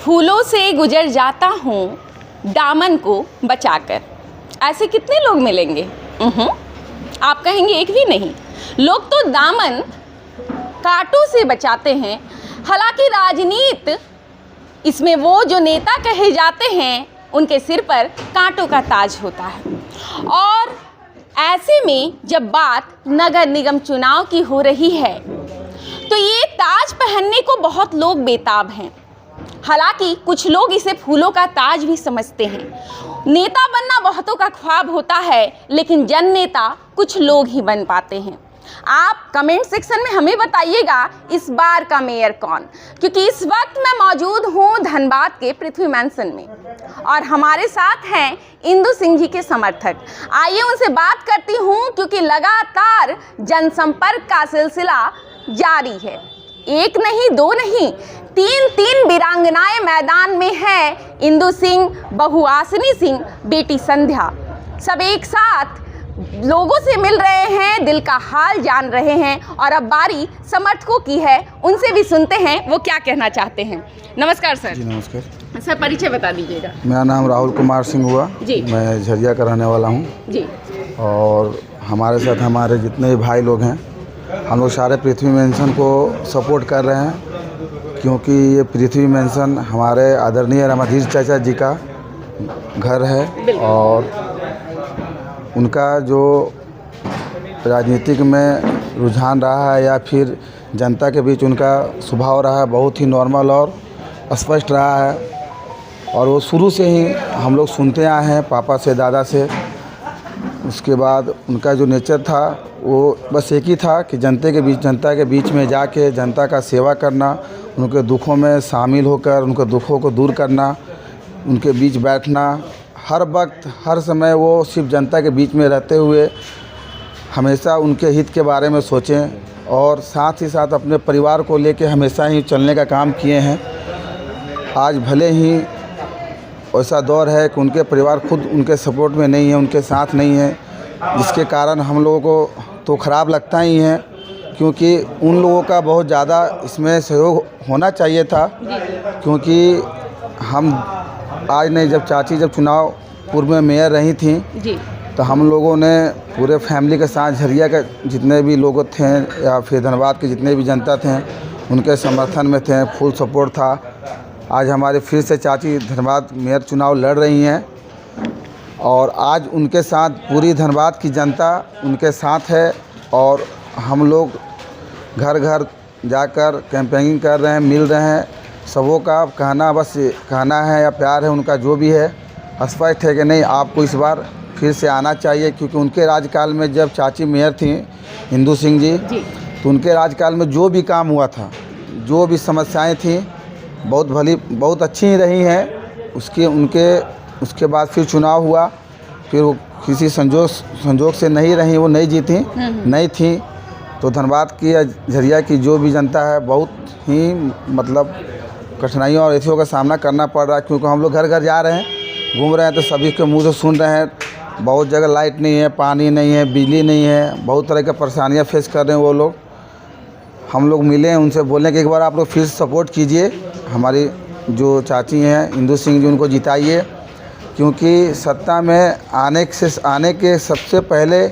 फूलों से गुजर जाता हूँ दामन को बचाकर। ऐसे कितने लोग मिलेंगे? आप कहेंगे एक भी नहीं। लोग तो दामन कांटों से बचाते हैं। हालांकि राजनीति इसमें वो जो नेता कहे जाते हैं उनके सिर पर कांटों का ताज होता है। और ऐसे में जब बात नगर निगम चुनाव की हो रही है तो ये ताज पहनने को बहुत लोग बेताब हैं। हालांकि कुछ लोग इसे फूलों का ताज भी समझते हैं। नेता बनना बहुतों का ख्वाब होता है, लेकिन जन नेता कुछ लोग ही बन पाते हैं। आप कमेंट सेक्शन में हमें बताइएगा इस बार का मेयर कौन, क्योंकि इस वक्त मैं मौजूद हूँ धनबाद के पृथ्वी मैंसन में और हमारे साथ हैं इंदु सिंह जी के समर्थक। आइए उनसे बात करती हूँ, क्योंकि लगातार जनसंपर्क का सिलसिला जारी है। एक नहीं, दो नहीं, तीन वीरांगनाएं मैदान में हैं। इंदु सिंह, बहू आसनी सिंह, बेटी संध्या, सब एक साथ लोगों से मिल रहे हैं, दिल का हाल जान रहे हैं। और अब बारी समर्थकों की है, उनसे भी सुनते हैं वो क्या कहना चाहते हैं। नमस्कार सर। जी नमस्कार सर, परिचय बता दीजिएगा। मेरा नाम राहुल कुमार सिंह हुआ जी। मैं झरिया का रहने वाला हूँ जी। और हमारे साथ हमारे जितने भी भाई लोग हैं, हम लोग सारे पृथ्वी मैंसन को सपोर्ट कर रहे हैं, क्योंकि ये पृथ्वी मैंसन हमारे आदरणीय रामाधीर चाचा जी का घर है और उनका जो राजनीतिक में रुझान रहा है या फिर जनता के बीच उनका स्वभाव रहा है, बहुत ही नॉर्मल और स्पष्ट रहा है। और वो शुरू से ही हम लोग सुनते आए हैं, पापा से, दादा से। उसके बाद उनका जो नेचर था वो बस एक ही था कि जनता के बीच में जाके जनता का सेवा करना, उनके दुखों में शामिल होकर उनके दुखों को दूर करना, उनके बीच बैठना। हर वक्त हर समय वो सिर्फ जनता के बीच में रहते हुए हमेशा उनके हित के बारे में सोचें और साथ ही साथ अपने परिवार को लेके हमेशा ही चलने का काम किए हैं। आज भले ही ऐसा दौर है कि उनके परिवार खुद उनके सपोर्ट में नहीं है, उनके साथ नहीं है, जिसके कारण हम लोगों को तो ख़राब लगता ही है, क्योंकि उन लोगों का बहुत ज़्यादा इसमें सहयोग होना चाहिए था। क्योंकि हम आज नहीं, जब चाची जब चुनाव पूर्व में मेयर रही थी जी, तो हम लोगों ने पूरे फैमिली के साथ झरिया के जितने भी लोग थे या फिर धनबाद के जितने भी जनता थे उनके समर्थन में थे, फुल सपोर्ट था। आज हमारे फिर से चाची धनबाद मेयर चुनाव लड़ रही हैं और आज उनके साथ पूरी धनबाद की जनता उनके साथ है और हम लोग घर घर जाकर कैंपेनिंग कर रहे हैं, मिल रहे हैं। सबों का कहना बस कहना है या प्यार है उनका जो भी है, स्पष्ट है कि नहीं आपको इस बार फिर से आना चाहिए। क्योंकि उनके राजकाल में जब चाची मेयर थी इंदु सिंह जी, तो उनके राजकाल में जो भी काम हुआ था, जो भी समस्याएं थी, बहुत अच्छी ही रही हैं। उसके बाद फिर चुनाव हुआ, फिर वो किसी संजोग से नहीं रही, वो नहीं जीती, नहीं थी। तो धनबाद की या झरिया की जो भी जनता है बहुत ही मतलब कठिनाइयों और ऐसियों का सामना करना पड़ रहा है। क्योंकि हम लोग घर घर जा रहे हैं, घूम रहे हैं, तो सभी के मुंह से सुन रहे हैं बहुत जगह लाइट नहीं है, पानी नहीं है, बिजली नहीं है, बहुत तरह की परेशानियां फेस कर रहे हैं वो लोग। हम लोग मिले हैं उनसे, बोलने के एक बार आप लोग फिर सपोर्ट कीजिए, हमारी जो चाची हैं इंदु सिंह जी, उनको जिताइए। क्योंकि सत्ता में आने के सबसे पहले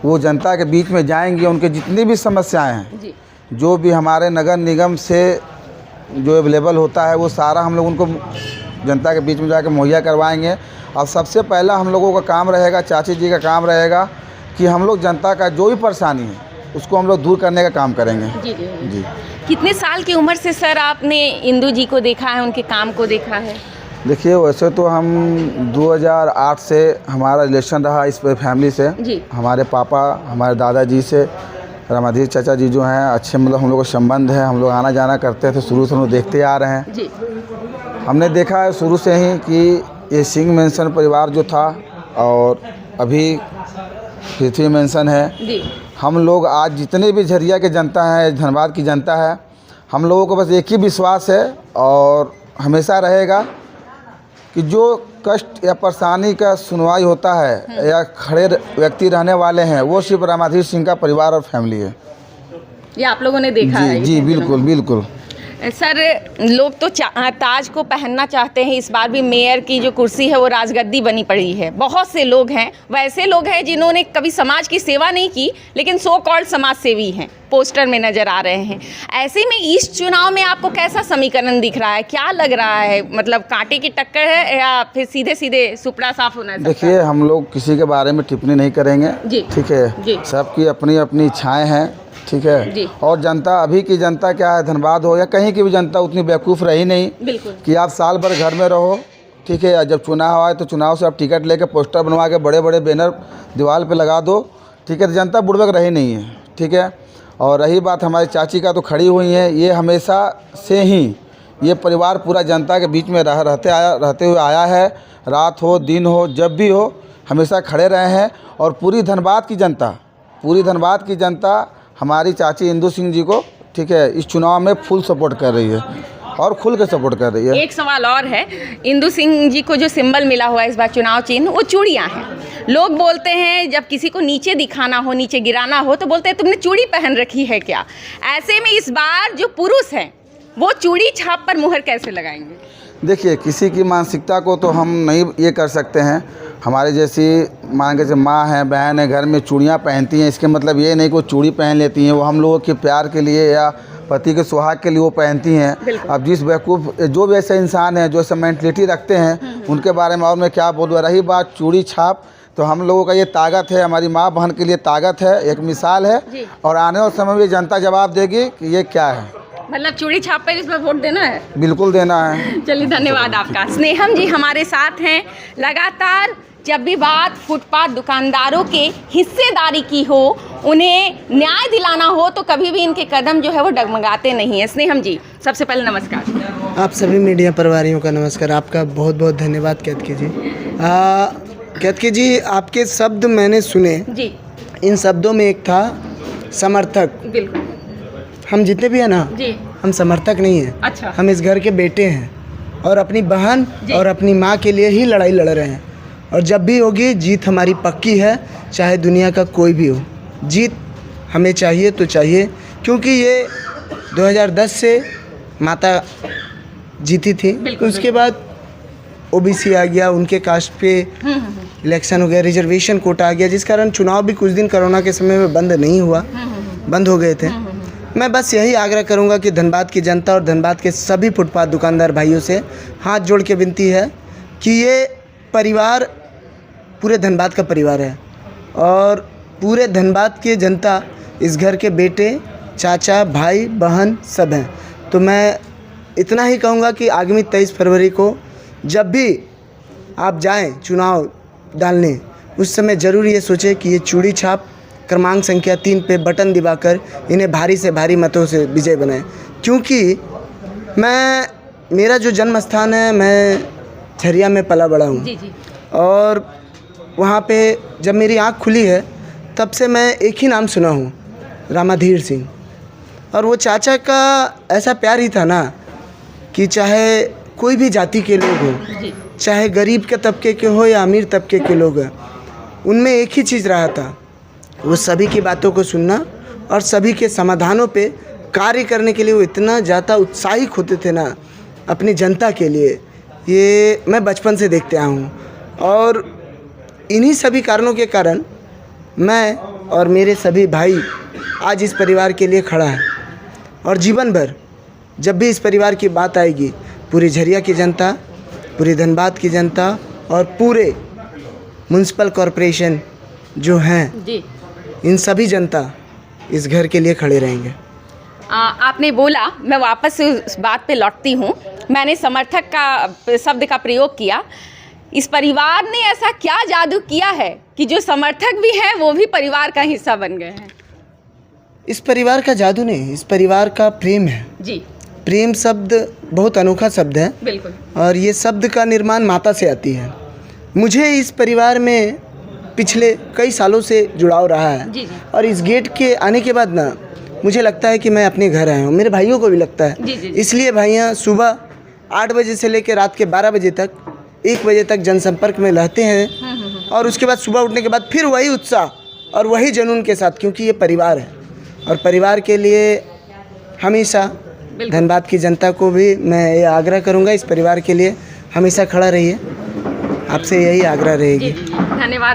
वो जनता के बीच में जाएंगे, उनके जितनी भी समस्याएं हैं, जो भी हमारे नगर निगम से जो अवेलेबल होता है वो सारा हम लोग उनको जनता के बीच में जाकर मुहैया करवाएंगे। और सबसे पहला हम लोगों का काम रहेगा, चाची जी का काम रहेगा कि हम लोग जनता का जो भी परेशानी है उसको हम लोग दूर करने का काम करेंगे। जी। कितने साल की उम्र से सर आपने इंदु जी को देखा है, उनके काम को देखा है? देखिए, वैसे तो हम 2008 से हमारा रिलेशन रहा इस फैमिली से जी। हमारे पापा, हमारे दादाजी से रामाधीर चाचा जी जो हैं अच्छे, मतलब हम लोग का संबंध है, हम लोग आना जाना करते थे, शुरू से हम लोग देखते आ रहे हैं जी। हमने देखा है शुरू से ही कि ये सिंह मैंसन परिवार जो था और अभी पृथ्वी मैंसन है जी। हम लोग आज जितने भी झरिया के जनता है, धनबाद की जनता है, हम लोगों को बस एक ही विश्वास है और हमेशा रहेगा कि जो कष्ट या परेशानी का सुनवाई होता है या खड़े व्यक्ति रहने वाले हैं, वो सिर्फ रामाधीर सिंह का परिवार और फैमिली है। ये आप लोगों ने देखा है? जी बिल्कुल बिल्कुल। सर, लोग तो ताज को पहनना चाहते हैं। इस बार भी मेयर की जो कुर्सी है वो राजगद्दी बनी पड़ी है। बहुत से लोग हैं, वैसे लोग हैं जिन्होंने कभी समाज की सेवा नहीं की लेकिन सो कॉल्ड समाज सेवी हैं, पोस्टर में नज़र आ रहे हैं। ऐसे में इस चुनाव में आपको कैसा समीकरण दिख रहा है, क्या लग रहा है? मतलब कांटे की टक्कर है या फिर सीधे सीधे सुपड़ा साफ होना है? देखिए, हम लोग किसी के बारे में टिप्पणी नहीं करेंगे जी, ठीक है जी। सबकी अपनी अपनी इच्छाएँ हैं, ठीक है। और जनता, अभी की जनता क्या है, धनबाद हो या कहीं की भी जनता उतनी बेवकूफ़ रही नहीं बिल्कुल कि आप साल भर घर में रहो, ठीक है। जब चुनाव आए तो चुनाव से आप टिकट लेके पोस्टर बनवा के बड़े बड़े बैनर दीवार पे लगा दो, ठीक है। तो जनता बुड़बक रही नहीं है, ठीक है। और रही बात हमारी चाची का, तो खड़ी हुई है। ये हमेशा से ही ये परिवार पूरा जनता के बीच में रहते हुए आया है। रात हो दिन हो जब भी हो हमेशा खड़े रहे हैं। और पूरी धनबाद की जनता हमारी चाची इंदु सिंह जी को, ठीक है, इस चुनाव में फुल सपोर्ट कर रही है और खुल के सपोर्ट कर रही है। एक सवाल और है, इंदु सिंह जी को जो सिंबल मिला हुआ है इस बार चुनाव चिन्ह, वो चूड़ियाँ हैं। लोग बोलते हैं जब किसी को नीचे दिखाना हो, नीचे गिराना हो, तो बोलते हैं तुमने चूड़ी पहन रखी है क्या? ऐसे में इस बार जो पुरुष हैं वो चूड़ी छाप पर मुहर कैसे लगाएंगे? देखिए, किसी की मानसिकता को तो हम नहीं ये कर सकते हैं। हमारे जैसी मान के माँ है, बहन है, घर में चूड़ियाँ पहनती हैं, इसके मतलब ये नहीं कि वो चूड़ी पहन लेती हैं। वो हम लोगों के प्यार के लिए या पति के सुहाग के लिए वो पहनती हैं। अब जिस बेवकूफ़, जो भी ऐसे इंसान हैं जो ऐसा मेंटलिटी रखते हैं, उनके बारे में और मैं क्या बोलूँ। रही बात चूड़ी छाप, तो हम लोगों का ये ताकत है, हमारी माँ बहन के लिए ताकत है, एक मिसाल है। और आने वाले समय में जनता जवाब देगी कि ये क्या है। मतलब चूड़ी छाप पर इस पर वोट देना है? बिल्कुल देना है। चलिए, धन्यवाद आपका। स्नेहम जी हमारे साथ हैं। लगातार जब भी बात फुटपाथ दुकानदारों के हिस्सेदारी की हो, उन्हें न्याय दिलाना हो, तो कभी भी इनके कदम जो है वो डगमगाते नहीं हैं। स्नेहम जी, सबसे पहले नमस्कार। आप सभी मीडिया परिवारियों का नमस्कार। आपका बहुत बहुत धन्यवाद केतकी जी। केतकी जी, आपके शब्द मैंने सुने जी। इन शब्दों में एक था समर्थक। बिल्कुल, हम जितने भी हैं ना जी, हम समर्थक नहीं हैं। अच्छा। हम इस घर के बेटे हैं और अपनी बहन और अपनी माँ के लिए ही लड़ाई लड़ रहे हैं। और जब भी होगी जीत हमारी पक्की है, चाहे दुनिया का कोई भी हो। जीत हमें चाहिए तो चाहिए, क्योंकि ये 2010 से माता जीती थी। उसके बाद ओबीसी आ गया, उनके कास्ट पे इलेक्शन हो गया, रिजर्वेशन कोटा आ गया, जिस कारण चुनाव भी कुछ दिन कोरोना के समय में बंद नहीं हुआ, बंद हो गए थे। मैं बस यही आग्रह करूंगा कि धनबाद की जनता और धनबाद के सभी फुटपाथ दुकानदार भाइयों से हाथ जोड़ के विनती है कि ये परिवार पूरे धनबाद का परिवार है और पूरे धनबाद की जनता इस घर के बेटे, चाचा, भाई, बहन सब हैं। तो मैं इतना ही कहूँगा कि आगामी 23 फरवरी को जब भी आप जाएं चुनाव डालने, उस समय ज़रूर ये सोचें कि ये चूड़ी छाप क्रमांक संख्या 3 पे बटन दबाकर इन्हें भारी से भारी मतों से विजय बनाएं। क्योंकि मेरा जो जन्म स्थान है, मैं झरिया में पला बड़ा हूँ और वहाँ पे जब मेरी आँख खुली है तब से मैं एक ही नाम सुना हूँ, रामाधीर सिंह। और वो चाचा का ऐसा प्यार ही था ना कि चाहे कोई भी जाति के लोग हो, चाहे गरीब के तबके के हो या अमीर तबके के लोग हैं, उनमें एक ही चीज़ रहा था, वो सभी की बातों को सुनना और सभी के समाधानों पे कार्य करने के लिए वो इतना ज़्यादा उत्साहित होते थे ना अपनी जनता के लिए। ये मैं बचपन से देखते आया हूँ और इन्हीं सभी कारणों के कारण मैं और मेरे सभी भाई आज इस परिवार के लिए खड़ा है। और जीवन भर जब भी इस परिवार की बात आएगी, पूरी झरिया की जनता, पूरी धनबाद की जनता और पूरे म्युनिसिपल कॉरपोरेशन जो हैं जी, इन सभी जनता इस घर के लिए खड़े रहेंगे। आपने बोला, मैं वापस उस बात पे लौटती हूँ, मैंने समर्थक का शब्द का प्रयोग किया। इस परिवार ने ऐसा क्या जादू किया है कि जो समर्थक भी हैं वो भी परिवार का हिस्सा बन गए हैं? इस परिवार का जादू नहीं, इस परिवार का प्रेम है जी। प्रेम शब्द बहुत अनोखा शब्द है। बिल्कुल। और ये शब्द का निर्माण माता से आती है। मुझे इस परिवार में पिछले कई सालों से जुड़ाव रहा है जी। और इस गेट के आने के बाद ना मुझे लगता है कि मैं अपने घर आया हूँ। मेरे भाइयों को भी लगता है जी। इसलिए भाइयाँ सुबह 8 बजे से लेकर रात के 12 बजे तक, 1 बजे तक जनसंपर्क में रहते हैं और उसके बाद सुबह उठने के बाद फिर वही उत्साह और वही जुनून के साथ, क्योंकि ये परिवार है और परिवार के लिए हमेशा धनबाद की जनता को भी मैं ये आग्रह करूँगा, इस परिवार के लिए हमेशा खड़ा रहिए, आपसे यही आग्रह रहेगी। धन्यवाद।